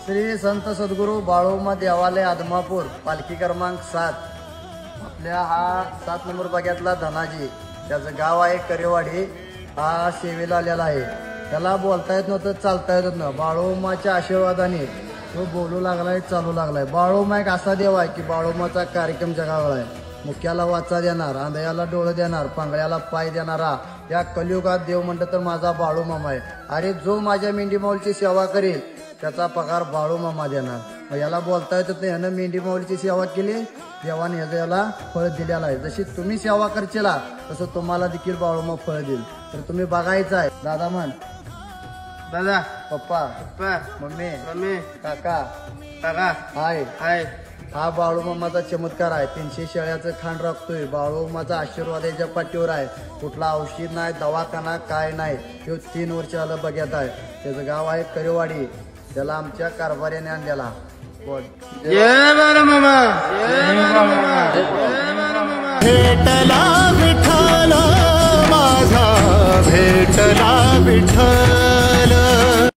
श्री संत सद्गुरू बाळोमा देवालय आदमापूर पालखी क्रमांक 7 आपल्या हा 7 नंबर भागातला धनाजी त्याचं गाव आहे करेवाडी हा सेवेला आलेला आहे। त्याला बोलता येत नव्हतं चालता येत नव्हतं बाळोमाच्या आशीर्वादाने तो बोलू लागलाय चालू लागलाय। बाळोमा एक असा देव आहे की बाळोमाचा कार्यक्रम जगावला आहे। मुख्याला वाचा देणार आंधळ्याला डोळे देणार पांगळ्याला पाय देणारा या कलियुगात देव म्हणतं तर माझा बाळूमामा आहे। अरे जो माझ्या मेंढी माऊलीची सेवा करेल त्याचा पगार बाळूमामा देणार। मग याला बोलता येत नाही ह्यानं मेंढी माऊलीची सेवा केली देवाने याला फळ दिलेला आहे। जशी तुम्ही सेवा करचेला तसं तुम्हाला देखील बाळूमा फळ देईल। तर तुम्ही बघायचं आहे दादा म्हण दादा पप्पा पप्पा मम्मी मम्मी काका काका हाय हाय हा बाळूमामाचा चमत्कार आहे। 300 शेळ्याचं खांड राखतोय बाळूमाचा आशीर्वाद याच्या पाठीवर आहे। कुठला औषध नाही दवाखाना काय नाही। तो 3 वर्ष आलं बघत आहे। त्याचं गाव आहे करेवाडी त्याला आमच्या कारभार्याने आणलेला बोल जय बाळूमामा जय बाळूमामा जय बाळूमामा। भेटला विठ्ठल माझा भेटला विठ्ठल